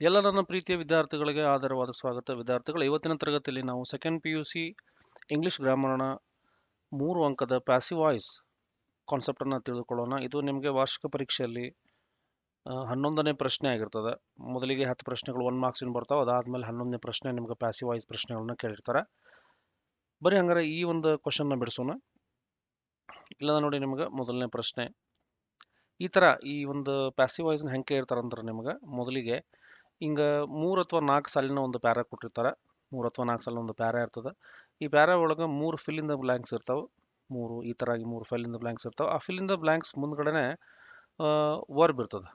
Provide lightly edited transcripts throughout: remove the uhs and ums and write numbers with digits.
ಎಲ್ಲ ನನ್ನ ಪ್ರೀತಿಯ ವಿದ್ಯಾರ್ಥಿಗಳಿಗೆ ಆಧಾರವಾದ ಸ್ವಾಗತ. ವಿದ್ಯಾರ್ಥಿಗಳು, ಇವತ್ತಿನ ತರಗತಿಯಲ್ಲಿ ನಾವು ಸೆಕೆಂಡ್ PUC ಇಂಗ್ಲಿಷ್ ಗ್ರಾಮರ್ನ 3 ಅಂಕದ ಪ್ಯಾಸಿವ್ ವಾಯ್ಸ್ ಕಾನ್ಸೆಪ್ಟ್ ಅನ್ನು ತಿಳಿದುಕೊಳ್ಳೋಣ. ಇದು ನಿಮಗೆ ವಾರ್ಷಿಕ ಪರೀಕ್ಷೆಯಲ್ಲಿ 11ನೇ ಪ್ರಶ್ನೆ ಆಗಿರ್ತದೆ. ಮೊದಲಿಗೆ 10 ಪ್ರಶ್ನೆಗಳು 1 ಮಾರ್ಕ್ಸ್ ಬರ್ತಾವೆ. ಅದಾದ್ಮೇಲೆ 11ನೇ ಪ್ರಶ್ನೆ ನಿಮಗೆ ಪ್ಯಾಸಿವ್ ವಾಯ್ಸ್ ಪ್ರಶ್ನೆಗಳನ್ನ ಕೇಳಿರ್ತಾರೆ. ಬರೀ ಹಂಗಾರೆ ಈ ಒಂದು ಕ್ವಶನ್ನ ಬಿಡಿಸೋಣ. ಇಲ್ಲ ನೋಡಿ, ನಿಮಗೆ ಮೊದಲನೇ ಪ್ರಶ್ನೆ ಈ ತರ ಈ ಒಂದು ಪ್ಯಾಸಿವ್ ವಾಯ್ಸ್ನ ಹೆಂಗೆ ಕೇಳಿರ್ತಾರಂದ್ರೆ, ನಿಮಗೆ ಮೊದಲಿಗೆ ಹಿಂಗ 3 ಅಥವಾ 4 ಸಾಲಿನ ಒಂದು ಪ್ಯಾರಾ ಕೊಟ್ಟಿರ್ತಾರೆ. 3 ಅಥವಾ 4 ಸಾಲಿನ ಒಂದು ಪ್ಯಾರಾ ಇರ್ತದೆ. ಈ ಪ್ಯಾರಾ ಒಳಗೆ 3 ಫಿಲ್ ಇನ್ ದ ಬ್ಲಾಂಕ್ಸ್ ಇರ್ತಾವೆ. ಈ ತರ 3 ಫಿಲ್ ಇನ್ ದ ಬ್ಲಾಂಕ್ಸ್ ಇರ್ತಾವೆ. ಆ ಫಿಲ್ ಇನ್ ದ ಬ್ಲಾಂಕ್ಸ್ ಮುಂದ್ಗಡೆನೆ ವರ್ಬ್ ಇರ್ತದೆ.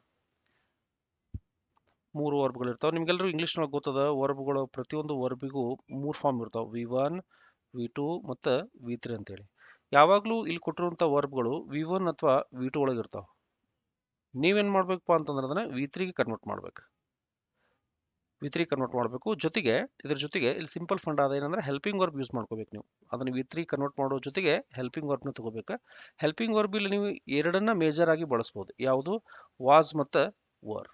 3 ವರ್ಬ್ಗಳು ಇರ್ತಾವೆ. ನಿಮ್ಗೆಲ್ಲರೂ ಇಂಗ್ಲೀಷ್ನೊಳಗೆ ಗೊತ್ತದ, ವರ್ಬ್ಗಳು ಪ್ರತಿಯೊಂದು ವರ್ಬಿಗೂ 3 ಫಾರ್ಮ್ ಇರ್ತಾವೆ: V1, V2 ಮತ್ತು V3 ಅಂತೇಳಿ. ಯಾವಾಗಲೂ ಇಲ್ಲಿ ಕೊಟ್ಟಿರುವಂಥ ವರ್ಬ್ಗಳು V1 ಅಥವಾ V2 ಒಳಗೆ ಇರ್ತಾವೆ. ನೀವೇನು ಮಾಡ್ಬೇಕಪ್ಪ ಅಂತಂದ್ರೆ ಅದನ್ನ V3ಗೆ ಕನ್ವರ್ಟ್ ಮಾಡ್ಬೇಕು. V3 ಕನ್ವರ್ಟ್ ಮಾಡಬೇಕು. ಇದ್ರ ಜೊತೆಗೆ ಇಲ್ಲಿ ಸಿಂಪಲ್ ಫಂಡ್ ಆದ ಏನಂದ್ರೆ ಹೆಲ್ಪಿಂಗ್ ವರ್ಬ್ ಯೂಸ್ ಮಾಡ್ಕೋಬೇಕು. ನೀವು ಅದನ್ನ V3 ಕನ್ವರ್ಟ್ ಮಾಡೋ ಜೊತೆಗೆ ಹೆಲ್ಪಿಂಗ್ ವರ್ಬ್ನ ತಗೋಬೇಕು. ಹೆಲ್ಪಿಂಗ್ ವರ್ಬ್ ಇಲ್ಲಿ ನೀವು ಎರಡನ್ನ ಮೇಜರ್ ಆಗಿ ಬಳಸ್ಬೋದು. ಯಾವುದು? ವಾಸ್ ಮತ್ತು ವರ್.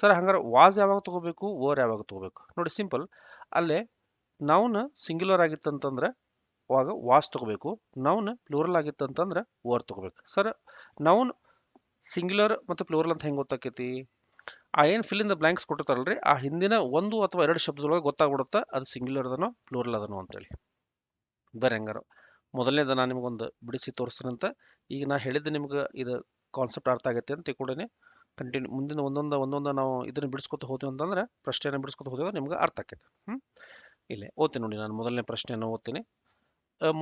ಸರ್, ಹಂಗಾರೆ ವಾಸ್ ಯಾವಾಗ ತಗೋಬೇಕು, ವರ್ ಯಾವಾಗ ತಗೋಬೇಕು? ನೋಡಿ, ಸಿಂಪಲ್. ಅಲ್ಲೇ ನೌನ್ ಸಿಂಗ್ಯುಲರ್ ಆಗಿತ್ತಂತಂದ್ರೆ ಅವಾಗ ವಾಸ್ ತಗೋಬೇಕು. ನೌನ್ ಪ್ಲೂರಲ್ ಆಗಿತ್ತಂತಂದ್ರೆ ವರ್ ತಗೋಬೇಕು. ಸರ್, ನೌನ್ ಸಿಂಗ್ಯುಲರ್ ಮತ್ತು ಪ್ಲೂರಲ್ ಅಂತ ಹೆಂಗೆ ಗೊತ್ತಾಕೈತಿ? ಆ ಏನು ಫಿಲ್ ಇನ್ ದ ಬ್ಲಾಂಕ್ಸ್ ಕೊಟ್ಟಿರ್ತಾರಲ್ರಿ, ಆ ಹಿಂದಿನ 1 ಅಥವಾ 2 ಶಬ್ದದೊಳಗೆ ಗೊತ್ತಾಗ್ಬಿಡುತ್ತೆ ಅದು ಸಿಂಗ್ಯುಲರ್ ಅದನೋ ಪ್ಲೂರಲ್ ಅದನೋ ಅಂತೇಳಿ. ಬೇರೆ ಹೆಂಗಾರ ಮೊದಲನೇದ ನಾನು ನಿಮಗೊಂದು ಬಿಡಿಸಿ ತೋರಿಸ್ತೀನಂತ. ಈಗ ನಾ ಹೇಳಿದ್ದು ನಿಮ್ಗೆ ಇದು ಕಾನ್ಸೆಪ್ಟ್ ಅರ್ಥ ಆಗೈತೆ ಅಂತ ತಿಳ್ಕೊಂಡೇನೆ. ಕಂಟಿನ್ಯೂ ಮುಂದಿನ ಒಂದೊಂದು ನಾವು ಇದನ್ನು ಬಿಡಿಸ್ಕೊತ ಹೋದ್ವಿ ಅಂತಂದ್ರೆ, ಪ್ರಶ್ನೆಯನ್ನು ಬಿಡಿಸ್ಕೊತ ಹೋದ್ರೆ ನಿಮ್ಗೆ ಅರ್ಥ ಆಕೈತೆ. ಇಲ್ಲೇ ಓದ್ತೀನಿ ನೋಡಿ, ನಾನು ಮೊದಲನೇ ಪ್ರಶ್ನೆಯನ್ನು ಓದ್ತೀನಿ.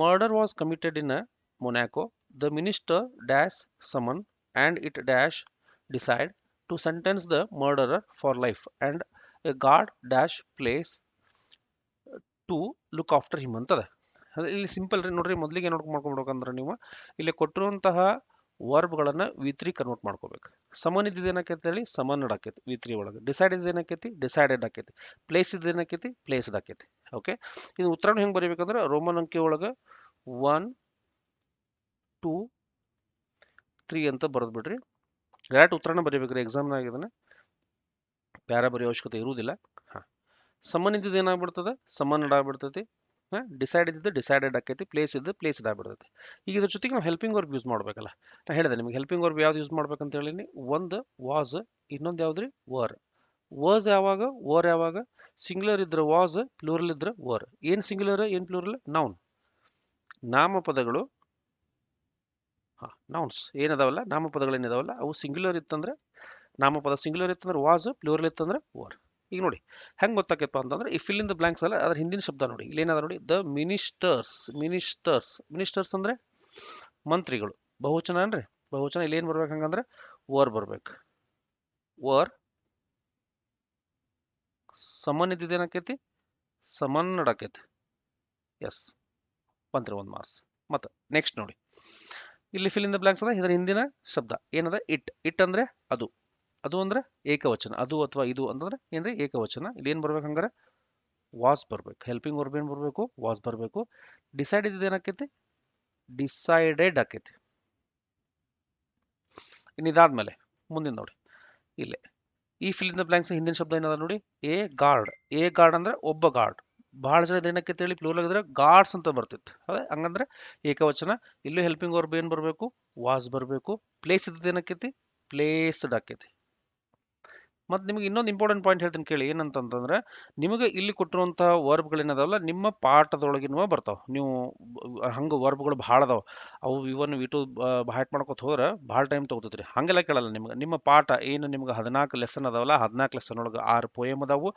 Murder was committed in Monaco. The minister dash summon and it dash decide to sentence the murderer for life and a guard dash place to look after him ಅಂತದ. ಇಲ್ಲಿ ಸಿಂಪಲ್ ರೀ. ನೋಡ್ರಿ, ಮೊದಲಿಗೆ ಏನು ಮಾಡ್ಕೊಬೇಕಂದ್ರೆ, ನೀವು ಇಲ್ಲಿ ಕೊಟ್ಟಿರುವಂತಹ ವರ್ಬ್ಗಳನ್ನು V3 ಕನ್ವರ್ಟ್ ಮಾಡ್ಕೋಬೇಕು. ಸಮನ್ ಇದ್ದೇನಕ್ಕೈತಿ ಹೇಳಿ, ಸಮನ್ ಆಕೈತಿ V3 ಒಳಗೆ. ಡಿಸೈಡ್ ಇದೇನಕ್ಕೈತಿ, ಡಿಸೈಡೆಡ್ ಆಕೈತಿ. ಪ್ಲೇಸ್ ಇದೇನಕ್ಕೈತಿ, ಪ್ಲೇಸ್ಡ್ ಆಕೈತಿ. ಓಕೆ, ಇದು ಉತ್ತರನ ಹೆಂಗೆ ಬರೀಬೇಕಂದ್ರೆ, ರೋಮನ್ ಅಂಕಿ ಒಳಗೆ 1, 2, 3 ಅಂತ ಬರೆದು ಬಿಡ್ರಿ. ಡೈರೆಕ್ಟ್ ಉತ್ತರನ ಬರೀಬೇಕ್ರಿ. ಎಕ್ಸಾಮ್ನಾಗ ಇದನ್ನ ಪ್ಯಾರ ಬರೆಯೋ ಅವಶ್ಯಕತೆ ಇರುವುದಿಲ್ಲ. ಸಮನ್ ಇದ್ದಿದ್ದು ಏನಾಗ್ಬಿಡ್ತದೆ, ಸಮನ್ ಆಗ್ಬಿಡ್ತೈತಿ. ಡಿಸೈಡ್ ಇದ್ದಿದ್ದು ಡಿಸೈಡೆಡ್ ಆಕೈತಿ. ಪ್ಲೇಸ್ ಇದ್ದು ಪ್ಲೇಸ್ಡ್ ಆಗ್ಬಿಡ್ತೈತಿ. ಈಗ ಇದ್ರ ಜೊತೆಗೆ ನಾವು ಹೆಲ್ಪಿಂಗ್ ವರ್ಬ್ ಯೂಸ್ ಮಾಡ್ಬೇಕಲ್ಲ. ನಾ ಹೇಳಿದೆ ನಿಮಗೆ ಹೆಲ್ಪಿಂಗ್ ವರ್ಬ್ ಯಾವ್ದು ಯೂಸ್ ಮಾಡ್ಬೇಕಂತ ಹೇಳಿನಿ. ಒಂದು ವಾಸ್, ಇನ್ನೊಂದು ಯಾವ್ದ್ರಿ, ವರ್. ವಾಸ್ ಯಾವಾಗ, ವರ್ ಯಾವಾಗ? ಸಿಂಗ್ಯುಲರ್ ಇದ್ರೆ ವಾಸ್, ಪ್ಲೂರಲ್ ಇದ್ರೆ ವರ್. ಏನ್ ಸಿಂಗ್ಯುಲರ್, ಏನ್ ಪ್ಲೂರಲ್? ನೌನ್. ನಾಮಪದಗಳು, ನೌನ್ಸ್ ಏನದಾವಲ್ಲ, ನಾಮಪದಗಳು ಏನಿದಾವಲ್ಲ ಅವು ಸಿಂಗ್ಯುಲರ್ ಇತ್ತಂದ್ರೆ ನಾಮಪದ ಸಿಂಗ್ಯುಲರ್ ಇತ್ತಂದ್ರೆ ವಾಸ್, ಪ್ಲೂರಲ್ ಇತ್ತಂದ್ರೆ ವರ್. ಈಗ ನೋಡಿ ಹೆಂಗೆ ಗೊತ್ತಾಕೈತಪ್ಪ ಅಂತಂದ್ರೆ, ಈ ಫಿಲ್ ಇನ್ ದ ಬ್ಲಾಂಕ್ಸ್ ಅಲ್ಲ, ಅದ್ರ ಹಿಂದಿನ ಶಬ್ದ ನೋಡಿ. ಇಲ್ಲಿ ಏನದ ನೋಡಿ, ದ ಮಿನಿಸ್ಟರ್ಸ್. ಮಿನಿಸ್ಟರ್ಸ್ ಅಂದ್ರೆ ಮಂತ್ರಿಗಳು. ಬಹುವಚನ ಅನ್ರಿ, ಬಹುವಚನ. ಇಲ್ಲಿ ಏನ್ ಬರ್ಬೇಕು ಹಂಗಂದ್ರೆ ವರ್ ಬರ್ಬೇಕು. ವರ್. ಸಮನ್ ಇದ್ದಿದ್ದೇನಕೈತಿ, ಸಮನ್ ಆಕೈತಿ. ಎಸ್, ಬಂತ್ರಿ 1 ಮಾರ್ಕ್ಸ್. ಮತ್ತೆ ನೆಕ್ಸ್ಟ್ ನೋಡಿ, ಇಲ್ಲಿ ಫಿಲ್ ಇನ್ ದ ಬ್ಲಾಂಕ್ಸ್ ಅದ. ಇದರ ಹಿಂದಿನ ಶಬ್ದ ಏನದ, ಇಟ್ ಅಂದ್ರೆ ಅದು ಅಂದ್ರೆ ಏಕವಚನ. ಅದು ಅಥವಾ ಇದು ಅಂತಂದ್ರೆ ಏನ್ರಿ, ಏಕವಚನ. ಇಲ್ಲಿ ಏನ್ ಬರ್ಬೇಕು ಹಂಗಾರೆ, ವಾಸ್ ಬರ್ಬೇಕು. ಹೆಲ್ಪಿಂಗ್ ವರ್ಬ್ ಏನ್ ಬರ್ಬೇಕು, ವಾಸ್ ಬರ್ಬೇಕು. ಡಿಸೈಡ್ ಇದ್ದಿದ್ದು ಏನಾಕೈತಿ, ಡಿಸೈಡೆಡ್ ಆಕೈತಿ. ಇನ್ನಿದಾದ್ಮೇಲೆ ಮುಂದಿನ ನೋಡಿ, ಇಲ್ಲೇ ಈ ಫಿಲ್ ಇನ್ ದ ಬ್ಲಾಂಕ್ಸ್ ಹಿಂದಿನ ಶಬ್ದ ಏನದ ನೋಡಿ, ಎ ಗಾರ್ಡ್ ಅಂದ್ರೆ ಒಬ್ಬ ಗಾರ್ಡ್. ಬಹಳ ಜನ ಏನಕ್ಕೆ ಹೇಳಿ ಪ್ಲೂರಲ್ ಆಗಿದ್ರೆ ಗಾರ್ಡ್ಸ್ ಅಂತ ಬರ್ತಿತ್ತು. ಅದೇ ಹಂಗಂದ್ರೆ ಏಕವಚನ. ಇಲ್ಲೂ ಹೆಲ್ಪಿಂಗ್ ವರ್ಬ್ ಏನ್ ಬರ್ಬೇಕು, ವಾಸ್ ಬರ್ಬೇಕು. ಪ್ಲೇಸ್ ಇದ್ದದ್ದು ಏನಕ್ಕೈತಿ, ಪ್ಲೇಸ್ಡ್ ಆಕೈತಿ. ಮತ್ತು ನಿಮಗೆ ಇನ್ನೊಂದು ಇಂಪಾರ್ಟೆಂಟ್ ಪಾಯಿಂಟ್ ಹೇಳ್ತೀನಿ ಕೇಳಿ. ಏನಂತಂದ್ರೆ, ನಿಮಗೆ ಇಲ್ಲಿ ಕೊಟ್ಟಿರುವಂತಹ ವರ್ಬ್ಗಳೇನದಾವಲ್ಲ ನಿಮ್ಮ ಪಾಠದೊಳಗಿನವ ಬರ್ತಾವೆ. ನೀವು ಹಂಗೆ ವರ್ಬ್ಗಳು ಭಾಳ ಅದಾವೆ. ಅವು V1 V2 ಹ್ಯಾಟ್ ಮಾಡ್ಕೊತ ಹೋದ್ರೆ ಭಾಳ ಟೈಮ್ ತೊಗೊತೈತ್ರಿ. ಹಾಗೆಲ್ಲ ಕೇಳಲ್ಲ ನಿಮ್ಗೆ. ನಿಮ್ಮ ಪಾಠ ಏನು ನಿಮ್ಗೆ 14 ಲೆಸನ್ ಅದಾವಲ್ಲ, 14 ಲೆಸನ್ ಒಳಗೆ 6 ಪೋಯಮ್ ಅದಾವು,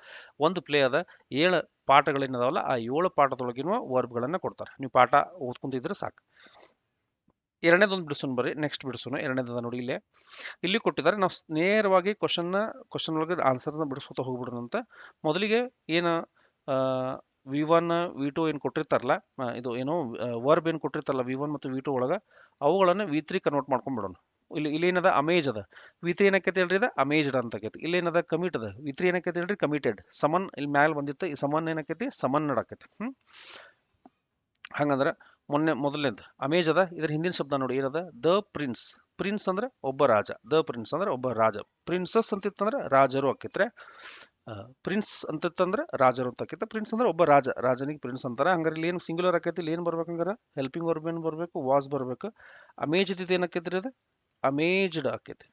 1 ಪ್ಲೇ ಅದ, 7 ಪಾಠಗಳೇನದಾವಲ್ಲ ಆ 7 ಪಾಠದೊಳಗಿನ ವರ್ಬ್ಗಳನ್ನು ಕೊಡ್ತಾರೆ. ನೀವು ಪಾಠ ಓದ್ಕೊಂತಿದ್ರೆ ಸಾಕು. ಎರಡನೇದೊಂದು ಬಿಡಿಸೋಣ ಬರ್ರಿ. ನೆಕ್ಸ್ಟ್ ಬಿಡಿಸೋಣ. ಎರಡನೇದ ನೋಡಿ, ಇಲ್ಲಿ ಕೊಟ್ಟಿದ್ದಾರೆ. ನಾವು ನೇರವಾಗಿ ಕ್ವಶನ್ ಒಳಗೆ ಆನ್ಸರ್ನ ಬಿಡಿಸ್ಕೊತ ಹೋಗ್ಬಿಡೋಣಂತ. ಮೊದಲಿಗೆ ಏನು V1 V2 ಏನು ಕೊಟ್ಟಿರ್ತಾರಲ್ಲ, ಇದು ಏನೋ ವರ್ಬ್ ಏನು ಕೊಟ್ಟಿರ್ತಾರಲ್ಲ V1 ಮತ್ತು V2 ಒಳಗೆ, ಅವುಗಳನ್ನು V3 ಕನ್ವರ್ಟ್ ಮಾಡ್ಕೊಂಡ್ಬಿಡೋಣ. ಇಲ್ಲಿ ಏನದ, ಅಮೇಜ್ ಅದ. V3 ಏನಕ್ಕೈತೆ ಹೇಳ್ರಿ, ಇದು ಅಮೇಜ್ಡ್ ಅಂತ ಆಕೈತಿ. ಇಲ್ಲಿ ಏನದ, ಕಮಿಟ್ ಅದ. V3 ಏನಕ್ಕೈತೆ ಹೇಳ್ರಿ, ಕಮಿಟೆಡ್. ಸಮನ್ ಇಲ್ಲಿ ಮ್ಯಾಲೆ ಬಂದಿತ್ತು, ಈ ಸಮನ್ ಏನಕ್ಕೈತಿ, ಸಮನ್ ಆಕೈತಿ. ಹಂಗಂದ್ರೆ ಮೊದಲನೇದು ಅಮೇಜ್ ಅದ. ಇದ್ರ ಹಿಂದಿನ ಶಬ್ದ ನೋಡಿ ಏನದ, ದ ಪ್ರಿನ್ಸ್. ಪ್ರಿನ್ಸ್ ಅಂದ್ರೆ ಒಬ್ಬ ರಾಜ, ದ ಪ್ರಿನ್ಸ್ ಅಂದ್ರೆ ಒಬ್ಬ ರಾಜ. ಪ್ರಿನ್ಸಸ್ ಅಂತಿತ್ತಂದ್ರೆ ರಾಜರು ಆಕಿತ್ರೆ. ಪ್ರಿನ್ಸ್ ಅಂತಿತ್ತಂದ್ರೆ ರಾಜರು ಅಂತ ಆಕಿತ್ತ. ಪ್ರಿನ್ಸ್ ಅಂದ್ರೆ ಒಬ್ಬ ರಾಜ, ರಾಜನಿಗೆ ಪ್ರಿನ್ಸ್ ಅಂತಾರ. ಹಂಗಾರೆ ಇಲ್ಲಿ ಏನು ಸಿಂಗುಲರ್ ಆಕೈತಿ, ಇಲ್ಲಿ ಏನು ಬರ್ಬೇಕಂಗಾರ ಹೆಲ್ಪಿಂಗ್ ವರ್ಬ್ ಏನು ಬರ್ಬೇಕು, ವಾಸ್ ಬರ್ಬೇಕು. ಅಮೇಜ್ ಇದ್ದಿದ್ದು ಏನಕ್ಕೈತ್ರಿ ಅದು, ಅಮೇಜ್ಡ್ ಆಕೈತಿ.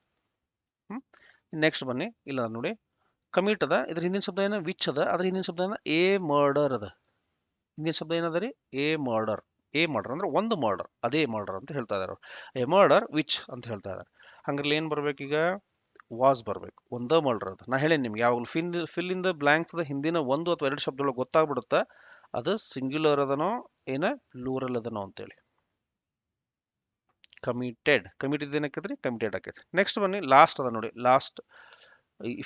ನೆಕ್ಸ್ಟ್ ಬನ್ನಿ, ಇಲ್ಲ ನೋಡಿ ಕಮಿಟ್ ಅದ, ಇದ್ರ ಹಿಂದಿನ ಶಬ್ದ ಏನ ವಿಚ್ ಅದ, ಅದ್ರ ಹಿಂದಿನ ಶಬ್ದ ಏನ ಎ ಮರ್ಡರ್ ಅದ. ಹಿಂದಿನ ಶಬ್ದ ಏನದ ರೀ, ಎ ಮರ್ಡರ್. ಎ ಮರ್ಡರ್ ಅಂದ್ರೆ ಒಂದು ಮರ್ಡರ್, ಅದೇ ಮರ್ಡರ್ ಅಂತ ಹೇಳ್ತಾ ಇದಾರೆ. ಎ ಮರ್ಡರ್ ವಿಚ್ ಅಂತ ಹೇಳ್ತಾ ಇದಾರೆ. ಹಂಗಾರೆ ಏನ್ ಬರ್ಬೇಕೀಗ, ವಾಸ್ ಬರ್ಬೇಕು. ಒಂದ ಮರ್ಡರ್ ಅದ. ನಾ ಹೇಳೇನಿ ನಿಮ್ಗೆ ಯಾವಾಗಲೂ fill in the blanks the ಹಿಂದಿನ ಒಂದು ಅಥವಾ ಎರಡು ಶಬ್ದಗಳು ಗೊತ್ತಾಗ್ಬಿಡುತ್ತೆ ಅದು ಸಿಂಗ್ಯುಲರ್ ಅದನೋ ಏನ ಪ್ಲೂರಲ್ ಅದನೋ ಅಂತೇಳಿ. ಕಮಿಟೆಡ್ ಏನಕ್ಕೈತ್ರಿ, ಕಮಿಟೆಡ್ ಆಕೈತಿ. ನೆಕ್ಸ್ಟ್ ಬನ್ನಿ, ಲಾಸ್ಟ್ ಅದ ನೋಡಿ, last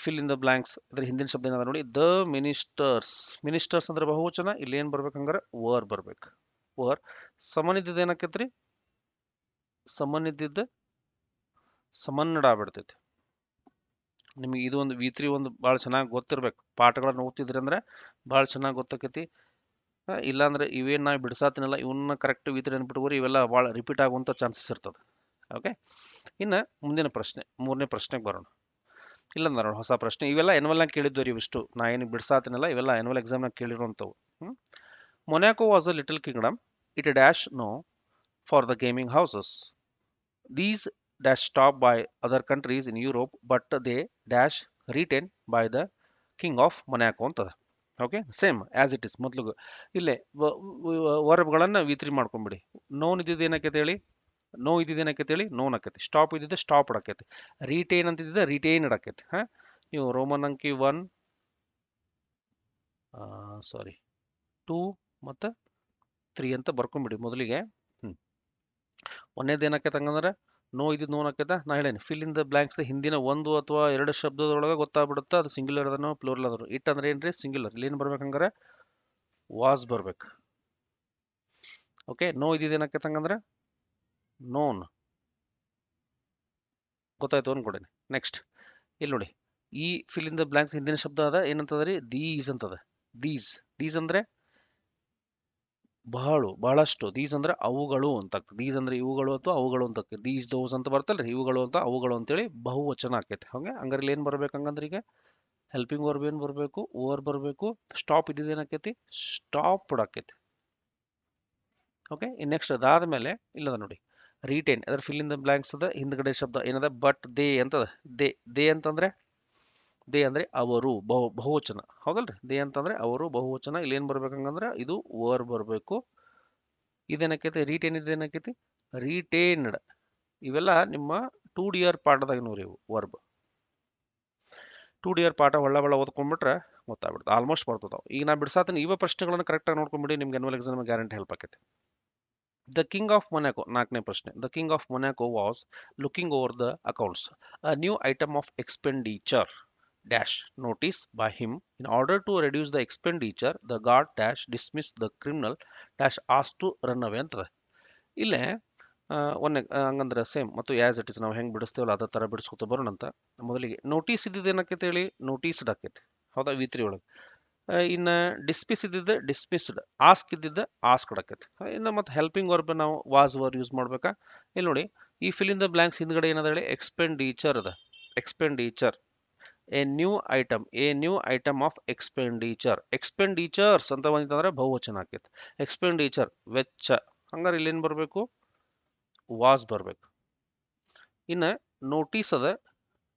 fill in the blanks ಅದ್ರ ಹಿಂದಿನ ಶಬ್ದ ಏನದ ನೋಡಿ, ದ ಮಿನಿಸ್ಟರ್ಸ್. ಮಿನಿಸ್ಟರ್ಸ್ ಅಂದ್ರೆ ಬಹುವಚನ, ಇಲ್ಲಿ ಏನ್ ಬರ್ಬೇಕಂಗಾರ ವರ್ ಬರ್ಬೇಕು. ವರ್. ಸಮನ್ ಇದ್ದಿದ್ದು ಏನಕ್ಕೈತ್ರಿ, ಸಮನ್ ಇದ್ದಿದ್ದು ಸಮನ್ನಡ ಆಗ್ಬಿಡ್ತೈತಿ. ನಿಮಗೆ ಇದು ಒಂದು V3 ಒಂದು ಭಾಳ ಚೆನ್ನಾಗಿ ಗೊತ್ತಿರ್ಬೇಕು. ಪಾಠಗಳನ್ನ ಓದ್ತಿದ್ರಿ ಅಂದ್ರೆ ಭಾಳ ಚೆನ್ನಾಗಿ ಗೊತ್ತಾಕೈತಿ. ಇಲ್ಲಾಂದ್ರೆ ಇವೇನು ನಾವು ಬಿಡ್ಸಾತಿನಲ್ಲ ಇವನ್ನ ಕರೆಕ್ಟ್ V3 ಅನ್ಬಿಟ್ಕೋರಿ, ಇವೆಲ್ಲ ಭಾಳ ರಿಪೀಟ್ ಆಗುವಂಥ ಚಾನ್ಸಸ್ ಇರ್ತದೆ. ಓಕೆ, ಇನ್ನು ಮುಂದಿನ ಪ್ರಶ್ನೆ, ಮೂರನೇ ಪ್ರಶ್ನೆಗೆ ಬರೋಣ. ಇಲ್ಲ ನೋಡೋಣ ಹೊಸ ಪ್ರಶ್ನೆ. ಇವೆಲ್ಲ ಎನ್ವಲ್ನಾಗ ಕೇಳಿದ್ವು ರೀ ಇವಿಷ್ಟು, ನಾ ಏನು ಬಿಡ್ಸಾತಿನಲ್ಲ ಇವೆಲ್ಲ ಎನ್ವಲ್ ಎಕ್ಸಾಮ್ನಾಗ ಕೇಳಿರುವಂಥವು. Monaco was a little kingdom, it dash known for the gaming houses. These dash stopped by other countries in Europe, but they dash retained by the king of Monaco ಅಂತದ. Okay, same as it is ಮೊದಲು. ಇಲ್ಲೇ ವರ್ಬ್ಗಳನ್ನು V3 ಮಾಡ್ಕೊಂಬಿಡಿ. Non ಇದ್ದಿದ್ದು ಏನಕ್ಕೈತೆ ಹೇಳಿ, no ಇದ್ದಿದ್ದು ಏನಕ್ಕೈತೆ ಹೇಳಿ, non ಆಕೈತಿ. Stop ಇದ್ದಿದ್ದು ಸ್ಟಾಪ್ಡ್ ಆಕೈತಿ. ರಿಟೇನ್ ಅಂತಿದ್ದ ರಿಟೇನ್ಡ್ ಆಕೈತಿ. ನೀವು ರೋಮನ್ ಅಂಕಿ 1 2 ಮತ್ತು 3 ಅಂತ ಬರ್ಕೊಂಬಿಡಿ ಮೊದಲಿಗೆ. ಒಂದೇದು ಏನಾಕೈತೆ ಹಂಗಂದ್ರೆ ನೋ ಇದ್ದಿದ್ದು ನೋನ್ ಆಕೈತ. ನಾ ಹೇಳೇನಿ ಫಿಲ್ ಇನ್ ದ ಬ್ಲಾಂಕ್ಸ್ ಹಿಂದಿನ ಒಂದು ಅಥವಾ ಎರಡು ಶಬ್ದದೊಳಗೆ ಗೊತ್ತಾಗ್ಬಿಡುತ್ತೆ ಅದು ಸಿಂಗ್ಯುಲರ್ ಅದನೋ ಪ್ಲೂರಲ್ ಅದನೋ. ಇಟ್ ಅಂದ್ರೆ ಏನ್ರಿ, ಸಿಂಗ್ಯುಲರ್. ಇಲ್ಲಿ ಏನು ಬರ್ಬೇಕಂಗಾರೆ ವಾಸ್ ಬರ್ಬೇಕು. ಓಕೆ, ನೋ ಇದ್ದಿದ್ದು ಏನಾಕೈತೆ ಹಂಗಂದ್ರೆ ನೋನ್. ಗೊತ್ತಾಯ್ತು ಅನ್ಕೊಡೇನಿ. ನೆಕ್ಸ್ಟ್ ಇಲ್ಲಿ ನೋಡಿ, ಈ ಫಿಲ್ ಇನ್ ದ ಬ್ಲಾಂಕ್ಸ್ ಹಿಂದಿನ ಶಬ್ದ ಅದ ಏನಂತದ ರೀ, ದೀಸ್ ಅಂತದ. ದೀಸ್ ಅಂದ್ರೆ ಬಹಳಷ್ಟು. ದೀಸ್ ಅಂದ್ರೆ ಅವುಗಳು ಅಂತ. ದೀಸ್ ಅಂದ್ರೆ ಇವುಗಳು ಅಥವಾ ಅವುಗಳು ಅಂತ. ದೀಸ್ ದೋಸ್ ಅಂತ ಬರ್ತಲ್ರಿ, ಇವುಗಳು ಅಂತ ಅವುಗಳು ಅಂತೇಳಿ ಬಹುವಚನ ಆಕೈತಿ. ಹಂಗಾರೆ ಇಲ್ಲಿ ಏನ್ ಬರ್ಬೇಕು ಹಂಗಂದ್ರೆ ಈಗ ಹೆಲ್ಪಿಂಗ್ ವರ್ಬ್ ಏನ್ ಬರ್ಬೇಕು, ಓವರ್ ಬರ್ಬೇಕು. ಸ್ಟಾಪ್ ಇದ್ದಿದ್ದು ಏನಾಕೈತಿ, ಸ್ಟಾಪ್ಡ್ ಆಕೈತಿ. ಓಕೆ, ನೆಕ್ಸ್ಟ್ ಅದಾದ್ಮೇಲೆ ಇಲ್ಲದ ನೋಡಿ ರಿಟೇನ್, ಅದ್ರ ಫಿಲ್ ಇನ್ ದ ಬ್ಲಾಂಕ್ಸ್ ಅದ ಹಿಂದ್ಗಡೆ ಶಬ್ದ ಏನದ ಬಟ್ ದೇ ಅಂತದ. ದೇ ಅಂತಂದ್ರೆ ದೇ ಅಂದ್ರೆ ಅವರು, ಬಹುವಚನ ಹೌದಲ್ರಿ. ದೇ ಅಂತಂದ್ರೆ ಅವರು ಬಹುವಚನ. ಇಲ್ಲಿ ಏನ್ ಬರ್ಬೇಕಂಗಂದ್ರೆ ಇದು ವರ್ ಬರ್ಬೇಕು. ಇದೇನಕೈತಿ, ರಿಟೇನ್ ಇದೇನಕೈತಿ, ರಿಟೇನ್ಡ್. ಇವೆಲ್ಲ ನಿಮ್ಮ 2D ಪಾಠದಾಗ ನೋಡ್ರಿ ಇವು ವರ್ಬ್. 2D ಪಾಠ ಒಳ್ಳ ಓದ್ಕೊಂಡ್ಬಿಟ್ರೆ ಗೊತ್ತಾಗ್ಬಿಡುತ್ತೆ, ಆಲ್ಮೋಸ್ಟ್ ಬರ್ತಾವ. ಈಗ ನಾ ಬಿಡ್ಸಾತೀನಿ ಇವ ಪ್ರಶ್ನೆಗಳನ್ನ ಕರೆಕ್ಟಾಗಿ ನೋಡ್ಕೊಂಡ್ಬಿಡಿ, ನಿಮ್ಗೆ ಅನ್ವಲ್ ಎಕ್ಸಾಮ್ ಗ್ಯಾರಂಟಿ ಹೆಲ್ಪ್ ಆಕೈತಿ. ದ ಕಿಂಗ್ ಆಫ್ ಮೊನಾಕೋ, 4ನೇ ಪ್ರಶ್ನೆ. The king of Monaco was looking over the accounts. A new item of expenditure dash notice by him. In order to reduce the expenditure, the guard dash dismissed the criminal dash asked to run away ಅಂತದ. ಇಲ್ಲೇ ಒಂದೇ ಹಂಗಂದ್ರೆ same ಮತ್ತು as it is ನಾವು ಹೆಂಗೆ ಬಿಡಿಸ್ತೇವಲ್ಲ ಅದೇ ಥರ ಬಿಡಿಸ್ಕೊತ ಬರೋಣ ಅಂತ. ಮೊದಲಿಗೆ ನೋಟಿಸ್ ಇದ್ದಿದ್ದು ಏನಕ್ಕೈತೆ ಹೇಳಿ, ನೋಟಿಸ್ಡ್ ಆಕೈತಿ ಹೌದಾ V3 ಒಳಗೆ. ಇನ್ನು ಡಿಸ್ಮಿಸ್ಡ್, ಆಸ್ಕ್ ಇದ್ದಿದ್ದು ಆಸ್ಕ್ಡ್ ಆಕೈತಿ. ಇನ್ನು ಮತ್ತು ಹೆಲ್ಪಿಂಗ್ ವರ್ಬ್ ನಾವು ವಾಸ್ ವರ್ ಯೂಸ್ ಮಾಡ್ಬೇಕಾ. ಇಲ್ಲಿ ನೋಡಿ ಈ ಫಿಲ್ ಇನ್ ದ ಬ್ಲಾಂಕ್ಸ್ ಹಿಂದ್ಗಡೆ ಏನದ ಹೇಳಿ, ಎಕ್ಸ್ಪೆಂಡಿಚರ್ ಅದ. Expenditure A new item of expenditure. Expenditures ಅಂತ ಬಂತಂದ್ರೆ ಬಹುವಚನ ಆಕೈತಿ. ಎಕ್ಸ್ಪೆಂಡಿಚರ್ ವೆಚ್ಚ. ಹಂಗಾರೆ ಇಲ್ಲಿ ಏನು ಬರಬೇಕು, ವಾಸ್ ಬರ್ಬೇಕು. ಇನ್ನು ನೋಟಿಸ್ ಅದ,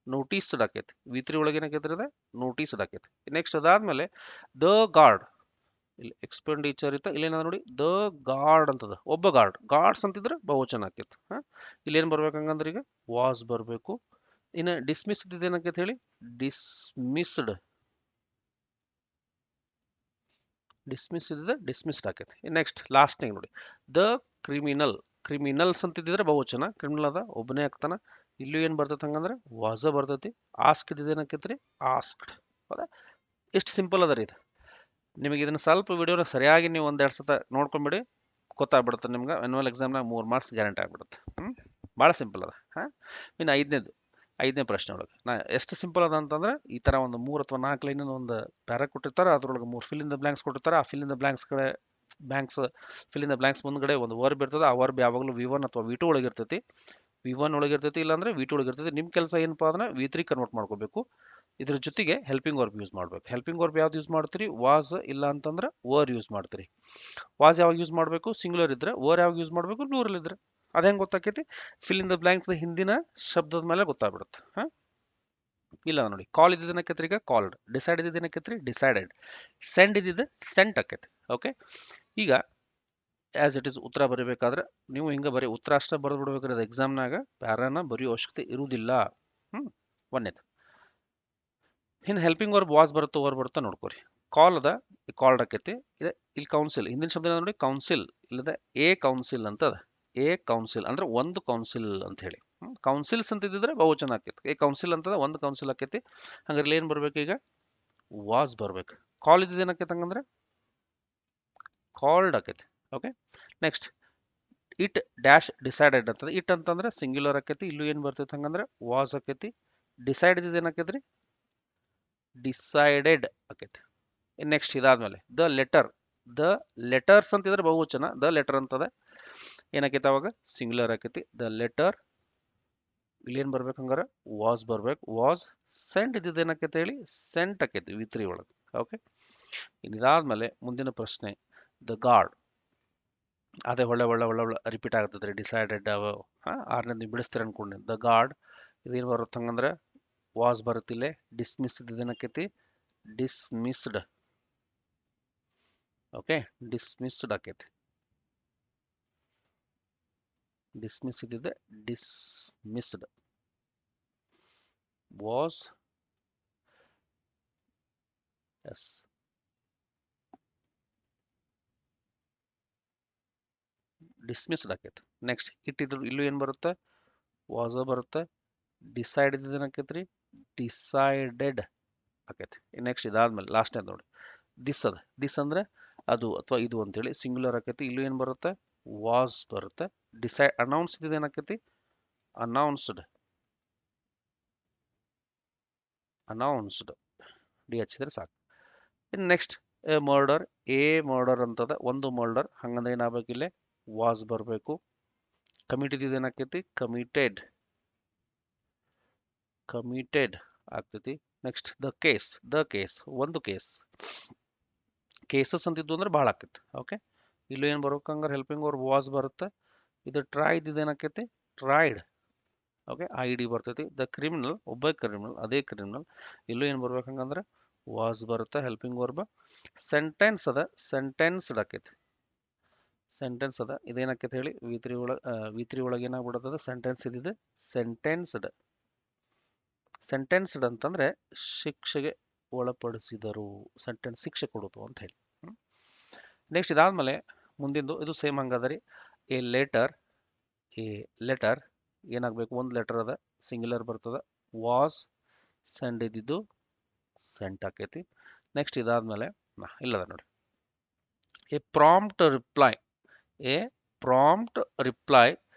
ನೋಟಿಸ್ಡ್ ಆಕೈತಿ. V3 ಒಳಗೆ ಏನಾಕೈತಿ ಅದ, ನೋಟಿಸ್ಡ್ ಆಕೈತಿ. ನೆಕ್ಸ್ಟ್ ಅದಾದ್ಮೇಲೆ ದ ಗಾರ್ಡ್, ಇಲ್ಲಿ ಎಕ್ಸ್ಪೆಂಡಿಚರ್ ಇತ್ತ, ಇಲ್ಲೇನದ ನೋಡಿ ದ ಗಾರ್ಡ್ ಅಂತದ, ಒಬ್ಬ ಗಾರ್ಡ್ಸ್ ಅಂತಿದ್ರೆ ಬಹುವಚನ ಆಕೈತಿ. ಇಲ್ಲಿ ಏನು ಬರ್ಬೇಕಂಗಂದ್ರೆ ಈಗ ವಾಸ್ ಬರ್ಬೇಕು. ಇನ್ನು ಡಿಸ್ಮಿಸ್ ಇದ್ದೇನಂತ ಹೇಳಿ, ಡಿಸ್ಮಿಸ್ಡ್ ಆಕೈತಿ. ನೆಕ್ಸ್ಟ್ ಲಾಸ್ಟ್ನಾಗ ನೋಡಿ ದ ಕ್ರಿಮಿನಲ್ಸ್ ಅಂತಿದ್ರೆ ಬಹುವಚನ, ಕ್ರಿಮಿನಲ್ ಅದ ಒಬ್ಬನೇ ಆಗ್ತಾನ. ಇಲ್ಲೂ ಏನು ಬರ್ತೈತೆ ಹಂಗಂದ್ರೆ ವಾಸ ಬರ್ತೈತಿ. ಆಸ್ಕ್ ಇದ್ದೇನಂಕೈತ್ರಿ, ಆಸ್ಕ್ಡ್. ಹೌದಾ, ಎಷ್ಟು ಸಿಂಪಲ್ ಅದ ರೀ ಇದು. ನಿಮಗೆ ಇದನ್ನ ಸ್ವಲ್ಪ ವಿಡಿಯೋನ ಸರಿಯಾಗಿ ನೀವು ಒಂದೆರಡು ಸತ ನೋಡ್ಕೊಂಬಿಡಿ, ಗೊತ್ತಾಗ್ಬಿಡುತ್ತೆ ನಿಮ್ಗೆ. ಆನ್ಯುವಲ್ ಎಕ್ಸಾಮ್ನಾಗ 3 ಮಾರ್ಕ್ಸ್ ಗ್ಯಾರಂಟಿ ಆಗ್ಬಿಡುತ್ತೆ. ಭಾಳ ಸಿಂಪಲ್ ಅದ. ಇನ್ನು ಐದನೇ ಪ್ರಶ್ನೆ ಒಳಗೆ ನಾ ಎಷ್ಟು ಸಿಂಪಲ್ ಅದ ಅಂತಂದ್ರೆ ಈ ಥರ ಒಂದು 3 ಅಥವಾ 4 ಲೈನಿನ ಒಂದು ಪ್ಯಾರ ಕೊಟ್ಟಿರ್ತಾರೆ, ಅದ್ರೊಳಗೆ 3 ಫಿಲ್ ಇನ್ ದ ಬ್ಲಾಂಕ್ಸ್ ಕೊಟ್ಟಿರ್ತಾರೆ. ಆ ಫಿಲ್ ಇನ್ ದ ಬ್ಲಾಂಕ್ಸ್ ಮುಂದ್ಗಡೆ ಒಂದು ವರ್ಬ್ ಇರ್ತದೆ. ಆ ವರ್ಬ್ ಯಾವಾಗಲೂ V1 ಅಥವಾ V2 ಒಳಗೆ ಇರ್ತೈತಿ. V1 ಒಳಗಿರ್ತೈತಿ, ಇಲ್ಲಾಂದ್ರೆ V2 ಒಳಗಿರ್ತೈತಿ. ನಿಮ್ಮ ಕೆಲಸ ಏನಪ್ಪಾ ಅಂದ್ರೆ V3 ಕನ್ವರ್ಟ್ ಮಾಡ್ಕೋಬೇಕು. ಇದ್ರ ಜೊತೆಗೆ ಹೆಲ್ಪಿಂಗ್ ವರ್ಬ್ ಯೂಸ್ ಮಾಡ್ಬೇಕು. ಹೆಲ್ಪಿಂಗ್ ವರ್ಬ್ ಯಾವ್ದು ಯೂಸ್ ಮಾಡ್ತೀರಿ? ವಾಸ್, ಇಲ್ಲ ಅಂತಂದ್ರೆ ವರ್ ಯೂಸ್ ಮಾಡ್ತೀರಿ. ವಾಸ್ ಯಾವಾಗ ಯೂಸ್ ಮಾಡಬೇಕು? ಸಿಂಗುಲರ್ ಇದ್ರೆ. ವರ್ ಯಾವಾಗ ಯೂಸ್ ಮಾಡಬೇಕು? ಪ್ಲೂರಲ್ ಇದ್ರೆ. ಅದ ಹೆಂಗ್ ಗೊತ್ತಾಕೈತಿ? ಫಿಲ್ ಇನ್ ದ ಬ್ಲಾಂಕ್ಸ್ ಹಿಂದಿನ ಶಬ್ದದ ಮೇಲೆ ಗೊತ್ತಾಗ್ಬಿಡುತ್ತೆ. ಇಲ್ಲ ನೋಡಿ, ಕಾಲ್ ಇದ್ದಿದ್ದನಕೈತ್ರಿ ಈಗ ಕಾಲ್ಡ್, ಡಿಸೈಡ್ ಇದ್ದಿದ್ದನಕೈತ್ರಿ ಡಿಸೈಡೆಡ್, ಸೆಂಡ್ ಇದ್ದಿದ್ದು ಸೆಂಟ್ ಆಕೈತಿ. ಓಕೆ, ಈಗ ಆಸ್ ಇಟ್ ಇಸ್ ಉತ್ತರ ಬರೀಬೇಕಾದ್ರೆ ನೀವು ಹಿಂಗೆ ಬರೀ ಉತ್ತರ ಅಷ್ಟೇ ಬರೆದು ಬಿಡ್ಬೇಕಾದ್ರೆ ಎಕ್ಸಾಮ್ನಾಗ ಪ್ಯಾರಾನ ಬರೆಯೋ ಅವಶ್ಯಕತೆ ಇರುವುದಿಲ್ಲ. ಒಂದೇದು. ಇನ್ನು ಹೆಲ್ಪಿಂಗ್ ವರ್ಬ್ ವಾಸ್ ಬರುತ್ತೋ ವರ್ ಬರುತ್ತಾ ನೋಡ್ಕೋರಿ. ಕಾಲ್ ಅದ, ಕಾಲ್ಡ್ ಆಕೈತಿ. ಇಲ್ಲಿ ಕೌನ್ಸಿಲ್, ಹಿಂದಿನ ಶಬ್ದ ನೋಡಿ ಕೌನ್ಸಿಲ್, ಇಲ್ಲದ ಎ ಕೌನ್ಸಿಲ್ ಅಂತ ಅದ. ಎ ಕೌನ್ಸಿಲ್ ಅಂದ್ರೆ ಒಂದು ಕೌನ್ಸಿಲ್ ಅಂತ ಹೇಳಿ. ಕೌನ್ಸಿಲ್ಸ್ ಅಂತ ಇದ್ದಿದ್ರೆ ಬಹುವಚನ ಆಕೈತಿ. ಎ ಕೌನ್ಸಿಲ್ ಅಂತದ, ಒಂದು ಕೌನ್ಸಿಲ್ ಆಕೈತಿ. ಹಂಗಾರೆ ಏನ್ ಬರ್ಬೇಕು ಈಗ? ವಾಸ್ ಬರ್ಬೇಕು. ಕಾಲ್ ಇದ್ದಿದ್ದು ಏನಾಕೈತಿ ಹಂಗಂದ್ರೆ ಕಾಲ್ಡ್ ಆಕೈತಿ. Okay, next it dash decided ಅಂತದ. ಇಟ್ ಅಂತಂದ್ರೆ ಸಿಂಗ್ಯುಲರ್ ಆಕೈತಿ. ಇಲ್ಲೂ ಏನ್ ಬರ್ತೈತಿ ಹಂಗಂದ್ರೆ ವಾಸ್ ಆಕೈತಿ. ಡಿಸೈಡ್ ಇದ್ದಿದ್ದು ಏನಾಕೈತ್ರಿ? ಡಿಸೈಡೆಡ್ ಆಕೈತಿ. ನೆಕ್ಸ್ಟ್ ಇದಾದ್ಮೇಲೆ ದ ಲೆಟರ್, ದ ಲೆಟರ್ಸ್ ಅಂತಿದ್ರೆ ಬಹುವಚನ, ದ ಲೆಟರ್ ಅಂತದ ಏನಾಕೈತಿ ಅವಾಗ? ಸಿಂಗ್ಯುಲರ್ ಆಕೈತಿ. ದ ಲೆಟರ್, ಇಲ್ಲಿ ಏನ್ ಬರ್ಬೇಕು ಹಂಗಾರ? ವಾಸ್ ಬರ್ಬೇಕು. ವಾಸ್ ಸೆಂಟ್ ಇದ್ದಿದ್ದು ಏನಾಕೈತಿ ಹೇಳಿ? ಸೆಂಟ್ ಆಕೈತಿ V3 ಒಳಗೆ. ಓಕೆ, ಇದಾದ್ಮೇಲೆ ಮುಂದಿನ ಪ್ರಶ್ನೆ ದ ಗಾರ್ಡ್. ಅದೇ ಒಳ್ಳೆ ಒಳ್ಳೆ ಒಳ್ಳೆ ಒಳ್ಳೆ ರಿಪೀಟ್ ಆಗ್ತದೆ. ಡಿಸೈಡೆಡ್ ಆರನೇ ನೀವು ಬಿಡಿಸ್ತೀರ ಅನ್ಕೊಂಡೆ. ದ ಗಾರ್ಡ್ ಇದೇನು ಬರುತ್ತೆ ಹಂಗಂದ್ರೆ ವಾಸ್ ಬರುತ್ತಿಲ್ಲೇ. ಡಿಸ್ಮಿಸ್ ಇದೇನಕೈತಿ? ಡಿಸ್ಮಿಸ್ಡ್. ಓಕೆ, ಡಿಸ್ಮಿಸ್ಡ್ ಆಕೈತಿ. ಡಿಸ್ಮಿಸ್ ಇದ್ದಿದ್ದೆ ಡಿಸ್ಮಿಸ್ಡ್. ವಾಸ್ ಎಸ್ ಡಿಸ್ಮಿಸ್ಡ್ ಆಕೈತಿ. ನೆಕ್ಸ್ಟ್ ಇಟ್ ಇದ್ರು ಇಲ್ಲೂ ಏನು ಬರುತ್ತೆ? ವಾಸ ಬರುತ್ತೆ. ಡಿಸೈಡ್ ಇದ್ದಿದ್ದು ಏನಕೈತ್ರಿ? ಡಿಸೈಡೆಡ್ ಆಕೈತಿ. ನೆಕ್ಸ್ಟ್ ಇದಾದ್ಮೇಲೆ ಲಾಸ್ಟ್ನೇದು ನೋಡಿ, ದಿಸ್ ಅದ. ದಿಸ್ ಅಂದ್ರೆ ಅದು ಅಥವಾ ಇದು ಅಂತೇಳಿ ಸಿಂಗ್ಯುಲರ್ ಆಕೈತಿ. ಇಲ್ಲೂ ಏನು ಬರುತ್ತೆ? ವಾಸ್ ಬರುತ್ತೆ. ಅನೌನ್ಸ್ ಇದ್ದಿದ್ದು ಏನಾಕೈತಿ? ಅನೌನ್ಸ್ಡ್. ಅನೌನ್ಸ್ಡ್ ಡಿ ಹಚ್ಚಿದ್ರೆ ಸಾಕು. ಇನ್ನು ನೆಕ್ಸ್ಟ್ ಮರ್ಡರ್. ಎ ಮರ್ಡರ್ ಅಂತದ, ಒಂದು ಮರ್ಡರ್. ಹಂಗಂದ್ರೆ ಏನಾಗಬೇಕು? ಇಲ್ಲೇ ವಾಸ್ ಬರಬೇಕು. ಕಮಿಟ್ ಇದ್ದಿದ್ದು ಏನಾಕೈತಿ? ಕಮಿಟೆಡ್. ಕಮಿಟೆಡ್ ಆಗ್ತೈತಿ. Next the case. The case ಒಂದು ಕೇಸ್. ಕೇಸಸ್ ಅಂತಿದ್ದು ಅಂದ್ರೆ ಭಾಳ ಆಕೈತಿ. ಓಕೆ, ಇಲ್ಲೂ ಏನು ಬರ್ಬೇಕು ಹಂಗಾರೆ? ಹೆಲ್ಪಿಂಗ್ ವರ್ಬ್ ವಾಸ್ ಬರುತ್ತೆ. ಇದು ಟ್ರೈ ಇದ್ದಿದ್ದು ಏನಾಕೈತಿ? ಟ್ರೈಡ್. ಓಕೆ, ಐ ಡಿ ಬರ್ತೈತಿ. ದ ಕ್ರಿಮಿನಲ್, ಒಬ್ಬ ಕ್ರಿಮಿನಲ್, ಅದೇ ಕ್ರಿಮಿನಲ್. ಇಲ್ಲೂ ಏನು ಬರ್ಬೇಕು ಹಂಗಂದ್ರೆ ವಾಸ್ ಬರುತ್ತೆ ಹೆಲ್ಪಿಂಗ್ ವರ್ಬ್. ಸೆಂಟೆನ್ಸ್ ಅದ, ಸೆಂಟೆನ್ಸ್ಡ್ ಆಕೈತಿ. ಸೆಂಟೆನ್ಸ್ ಅದ, ಇದೇನಾಕೈತಿ ಹೇಳಿ? V3 ಒಳಗೆ ಏನಾಗ್ಬಿಡುತ್ತದೆ? ಸೆಂಟೆನ್ಸ್ ಇದ್ದಿದ್ದು ಸೆಂಟೆನ್ಸ್ಡ್. ಸೆಂಟೆನ್ಸ್ಡ್ ಅಂತಂದ್ರೆ ಶಿಕ್ಷೆಗೆ ಒಳಪಡಿಸಿದರು. ಸೆಂಟೆನ್ಸ್ ಶಿಕ್ಷೆ ಕೊಡೋದು ಅಂತ ಹೇಳಿ. ನೆಕ್ಸ್ಟ್ ಇದಾದ್ಮೇಲೆ ಮುಂದಿಂದು ಇದು ಸೇಮ್ ಹಂಗದ ರೀ. A letter. ಎ ಲೆಟರ್ ಏನಾಗಬೇಕು? ಒಂದು ಲೆಟರ್ ಅದ, ಸಿಂಗ್ಯುಲರ್ ಬರ್ತದ. ವಾಸ್ ಸೆಂಡ್ ಇದ್ದಿದ್ದು ಸೆಂಟ್ ಆಕೈತಿ. ನೆಕ್ಸ್ಟ್ ಇದಾದ್ಮೇಲೆ ಇಲ್ಲದ ನೋಡಿ, A prompt reply. A prompt reply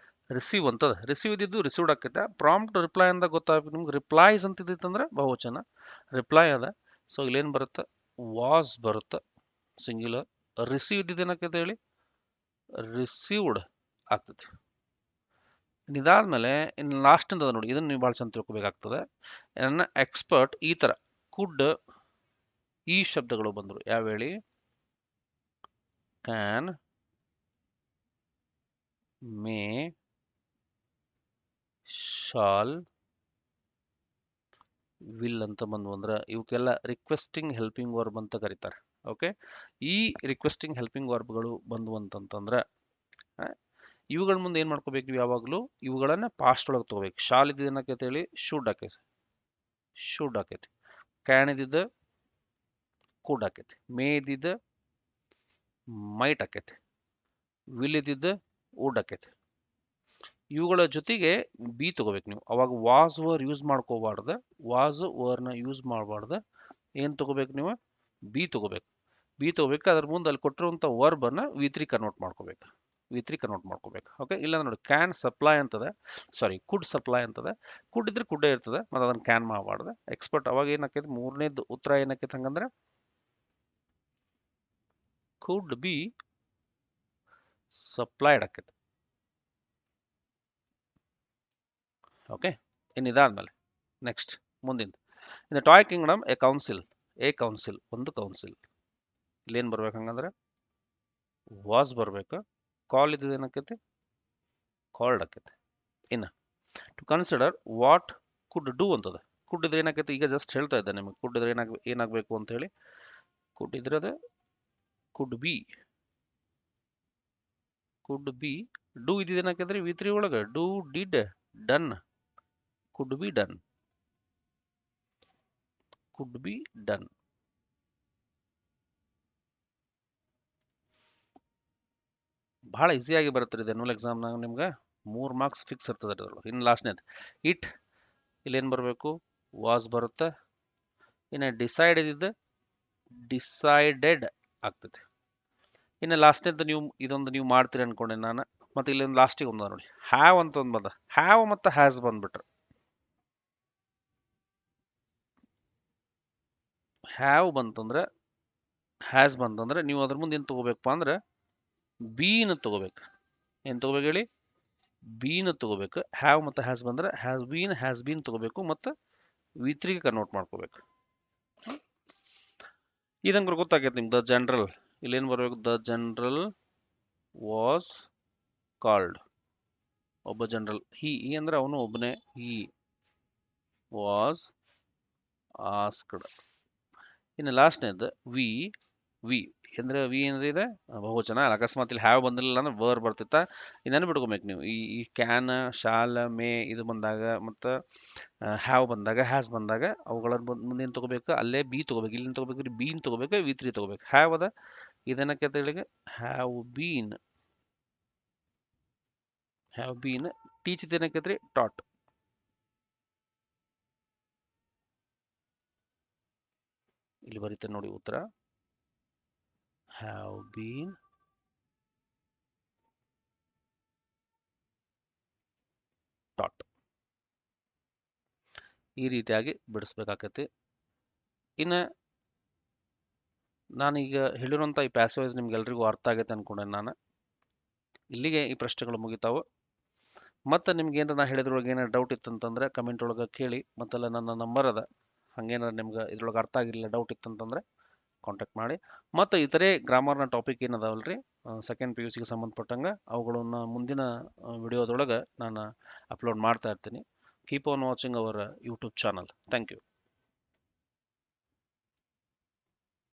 receive ಅಂತದ. ರಿಸೀವ್ ಇದ್ದಿದ್ದು ರಿಸೀವ್ಡ್ ಆಕೈತೆ. ಪ್ರಾಂಪ್ಟ್ ರಿಪ್ಲೈ ಅಂತ ಗೊತ್ತಾಗಬೇಕು ನಿಮ್ಗೆ. ರಿಪ್ಲೈಸ್ ಅಂತ ಇದ್ದಿತ್ತಂದ್ರೆ ಬಹುವಚನ. ರಿಪ್ಲೈ ಅದ, ಸೊ ಇಲ್ಲೇನು ಬರುತ್ತೆ? ವಾಸ್ ಬರುತ್ತೆ ಸಿಂಗ್ಯುಲರ್. ರಿಸೀವ್ ಇದ್ದಿದ್ದು ಏನಾಕೈತೆ ಹೇಳಿ? ರಿಸೀವ್ಡ್ ಆಗ್ತೈತಿ. ಇದಾದ್ಮೇಲೆ ಇನ್ನು ಲಾಸ್ಟ್ ಅದ ನೋಡಿ, ಇದನ್ನ ನೀವು ಭಾಳ ಚಂದ ತಿಳ್ಕೊಬೇಕಾಗ್ತದೆ. ನನ್ನ ಎಕ್ಸ್ಪರ್ಟ್ ಈ ತರ ಕುಡ್, ಈ ಶಬ್ದಗಳು ಬಂದರು ಯಾವ ಹೇಳಿ? ಕ್ಯಾನ್, ಮೇ, ಶಾಲ್, ವಿಲ್ ಅಂತ ಬಂದ್ವು ಅಂದ್ರೆ ಇವಕ್ಕೆಲ್ಲ ರಿಕ್ವೆಸ್ಟಿಂಗ್ ಹೆಲ್ಪಿಂಗ್ ವರ್ಬ್ ಅಂತ ಕರೀತಾರೆ. ಓಕೆ, ಈ ರಿಕ್ವೆಸ್ಟಿಂಗ್ ಹೆಲ್ಪಿಂಗ್ ವರ್ಬ್ಗಳು ಬಂದ್ವು ಅಂತಂತಂದ್ರೆ ಇವುಗಳ ಮುಂದೆ ಏನ್ ಮಾಡ್ಕೋಬೇಕು? ನೀವು ಯಾವಾಗಲೂ ಇವುಗಳನ್ನ ಪಾಸ್ಟ್ ಒಳಗೆ ತಗೋಬೇಕು. ಶಾಲ್ ಇದ್ದಿದ್ದು ಏನಕೈತೆ ಹೇಳಿ? ಶುಡ್ ಆಕೈತಿ. ಶುಡ್ ಆಕೈತಿ. ಕ್ಯಾನ್ ಇದ್ದಿದ್ದು ಕುಡ್ ಆಕೈತಿ. ಮೇ ಇದ್ದಿದ್ದು ಮೈಟ್ ಆಕೈತಿ. ವಿಲ್ ಇದ್ದಿದ್ದು ವುಡ್ ಆಕೈತಿ. ಇವುಗಳ ಜೊತೆಗೆ ಬಿ ತಗೋಬೇಕು ನೀವು. ಅವಾಗ ವಾಸ್ ವರ್ ಯೂಸ್ ಮಾಡ್ಕೋಬಾರ್ದು. ವಾಸ್ ವರ್ನ ಯೂಸ್ ಮಾಡಬಾರ್ದು. ಏನು ತಗೋಬೇಕು ನೀವು? ಬಿ ತಗೋಬೇಕು. ಬಿ ತಗೋಬೇಕು. ಅದ್ರ ಮುಂದೆ ಅಲ್ಲಿ ಕೊಟ್ಟಿರುವಂಥ ವರ್ಬನ್ನು V3 ಕನ್ವರ್ಟ್ ಮಾಡ್ಕೋಬೇಕು. V3 ಕನ್ವರ್ಟ್ ಮಾಡ್ಕೋಬೇಕು. ಓಕೆ, ಇಲ್ಲ ನೋಡಿ ಕ್ಯಾನ್ ಸಪ್ಲೈ ಅಂತದೆ, ಸಾರಿ ಕುಡ್ ಸಪ್ಲೈ ಅಂತದೆ. ಕುಡ್ ಇದ್ರೆ ಕುಡ್ಡೇ ಇರ್ತದೆ, ಮತ್ತು ಅದನ್ನು ಕ್ಯಾನ್ ಮಾಡಬಾರ್ದು. ಎಕ್ಸ್ಪರ್ಟ್ ಅವಾಗ ಏನಾಕೈತಿ? ಮೂರನೇದು ಉತ್ತರ ಏನಾಕೈತಿ ಹಂಗಂದ್ರೆ ಕುಡ್ ಬಿ ಸಪ್ಲೈಡ್ ಆಕೈತಿ. ಓಕೆ, ಇನ್ನು ಇದಾದ್ಮೇಲೆ ನೆಕ್ಸ್ಟ್ ಮುಂದಿನ in the toy kingdom a council ಒಂದು ಕೌನ್ಸಿಲ್. ಇಲ್ಲೇನು ಬರ್ಬೇಕು ಹಂಗಂದ್ರೆ ವಾಸ್ ಬರ್ಬೇಕು, ಕಾಲ್ ಇದ್ದು ಏನಕ್ಕೈತಿ ಕಾಲ್ಡ್ ಆಕೈತಿ. ಇನ್ನು to consider what could do ಅಂತದ. ಕುಡ್ ಇದ್ರೆ ಏನಾಕೈತಿ, ಈಗ ಜಸ್ಟ್ ಹೇಳ್ತಾ ಇದ್ದೆ ನಿಮಗೆ ಕುಡ್ ಇದ್ರೆ ಏನಾಗಬೇಕು ಅಂತ ಹೇಳಿ. ಕುಡ್ ಇದ್ರೆ ಅದು ಕುಡ್ ಬಿ ಡೂ ಇದ್ದಿದ್ದು ಏನಾಕೈತ್ರಿ ವಿ3 ಒಳಗೆ do did done could be done ಬಹಳ ಈಸಿಯಾಗಿ ಬರುತ್ತೆ ಇದು ಎನ್ಯುವಲ್ ಎಕ್ಸಾಮ್ನಾಗ ನಿಮ್ಗೆ 3 ಮಾರ್ಕ್ಸ್ ಫಿಕ್ಸ್ ಇರ್ತದೆ ಇದ್ರೊಳಗೆ. ಇನ್ನು ಲಾಸ್ಟ್ನೇದು ಇಟ್, ಇಲ್ಲೇನು ಬರಬೇಕು ವಾಸ್ ಬರುತ್ತೆ. ಇನ್ನು ಡಿಸೈಡ್ ಇದ್ದಿದ್ದು ಡಿಸೈಡೆಡ್ ಆಗ್ತದೆ. ಇನ್ನು ಲಾಸ್ಟ್ನೇದು ಇದೊಂದು ನೀವು ಮಾಡ್ತೀರಿ ಅನ್ಕೊಂಡೆ ನಾನು. ಮತ್ತೆ ಇಲ್ಲೊಂದು ಲಾಸ್ಟಿಗೆ ಒಂದು ನೋಡಿ ಹ್ಯಾವ್ ಅಂತ ಒಂದು ಬಂದ. ಹ್ಯಾವ್ ಮತ್ತು ಹ್ಯಾಸ್ ಬಂದ್ಬಿಟ್ರೆ, ಹ್ಯಾವ್ ಬಂತಂದ್ರೆ ಹ್ಯಾಸ್ ಬಂತಂದ್ರೆ ನೀವು ಅದ್ರ ಮುಂದೆ ಏನು ತಗೋಬೇಕಪ್ಪ ಅಂದ್ರೆ ಬೀನ ತಗೋಬೇಕು. ಏನು ತಗೋಬೇಕು ಹೇಳಿ, ಬೀನ ತಗೋಬೇಕು. ಹ್ಯಾವ್ ಮತ್ತು ಹ್ಯಾಸ್ ಬಂದ್ರೆ ಹ್ಯಾಸ್ ಬೀನ್ ತಗೋಬೇಕು ಮತ್ತು ವಿ3ಗೆ ಕನ್ವರ್ಟ್ ಮಾಡ್ಕೋಬೇಕು. ಇದಂಗ್ರೆ ಗೊತ್ತಾಗೈತೆ ನಿಮ್ಗೆ. ದ ಜನರಲ್ ಇಲ್ಲೇನು ಬರಬೇಕು, ದ ಜನರಲ್ ವಾಸ್ ಕಾಲ್ಡ್. ಒಬ್ಬ ಜನರಲ್ ಹಿ ಅಂದ್ರೆ ಅವನು ಒಬ್ಬನೇ. He was asked. ಇನ್ನು ಲಾಸ್ಟ್ನೇದು ವಿ ಅಂದ್ರೆ ವಿ ಅಂದ್ರೆ ಇದೆ ಬಹುವಚನ. ಅಕಸ್ಮಾತ್ ಇಲ್ಲಿ ಹ್ಯಾವ್ ಬಂದಿಲ್ಲ ಅಂದ್ರೆ ವರ್ ಬರ್ತಿತ್ತ. ಇದನ್ನು ಬಿಡ್ಕೊಬೇಕು ನೀವು. ಈ ಕ್ಯಾನ್, ಶಾಲ್, ಮೇ ಇದು ಬಂದಾಗ ಮತ್ತು ಹ್ಯಾವ್ ಬಂದಾಗ, ಹ್ಯಾಸ್ ಬಂದಾಗ ಅವುಗಳ ಮುಂದೇನು ತಗೋಬೇಕು, ಅಲ್ಲೇ ಬಿ ತಗೋಬೇಕು. ಇಲ್ಲಿಂದ ತಗೋಬೇಕು ಬೀನ್ ತಗೋಬೇಕು, ವಿ3 ತಗೋಬೇಕು. ಹ್ಯಾವ್ ಅದ ಇದನ್ನಕ್ಕೆ ಹೇಳಿಗೆ ಹ್ಯಾವ್ ಬೀನ್ ಟೀಚ್ ಏನಕ್ಕೈತ್ರಿ ಟಾಟ್. ಇಲ್ಲಿ ಬರೀತೇನೆ ನೋಡಿ ಉತ್ತರ, ಹ್ಯಾವ್ ಬೀನ್ ಟಾಟ್. ಈ ರೀತಿಯಾಗಿ ಬಿಡಿಸ್ಬೇಕಾಕತಿ. ಇನ್ನು ನಾನೀಗ ಹೇಳಿರುವಂಥ ಈ ಪ್ಯಾಸೇಜ್ ನಿಮ್ಗೆಲ್ರಿಗೂ ಅರ್ಥ ಆಗೈತೆ ಅನ್ಕೊಂಡೆ ನಾನು. ಇಲ್ಲಿಗೆ ಈ ಪ್ರಶ್ನೆಗಳು ಮುಗಿತಾವೆ. ಮತ್ತು ನಿಮ್ಗೆ ಏನಾರ ನಾ ಹೇಳಿದ್ರೊಳಗೆ ಏನಾರು ಡೌಟ್ ಇತ್ತಂತಂದ್ರೆ ಕಮೆಂಟ್ ಒಳಗೆ ಕೇಳಿ. ಮತ್ತೆಲ್ಲ ನನ್ನ ನಂಬರ್ ಅದ, ಹಂಗೇನಾರು ನಿಮ್ಗೆ ಇದ್ರೊಳಗೆ ಅರ್ಥ ಆಗಿರಲಿಲ್ಲ, ಡೌಟ್ ಇತ್ತಂತಂದ್ರೆ ಕಾಂಟ್ಯಾಕ್ಟ್ ಮಾಡಿ. ಮತ್ತು ಇತರೆ ಗ್ರಾಮರ್ನ ಟಾಪಿಕ್ ಏನದಾವಲ್ರಿ ಸೆಕೆಂಡ್ PUCಗೆ ಸಂಬಂಧಪಟ್ಟಂಗೆ ಅವುಗಳನ್ನ ಮುಂದಿನ ವಿಡಿಯೋದೊಳಗೆ ನಾನು ಅಪ್ಲೋಡ್ ಮಾಡ್ತಾ ಇರ್ತೀನಿ. Keep on watching our YouTube channel. Thank you.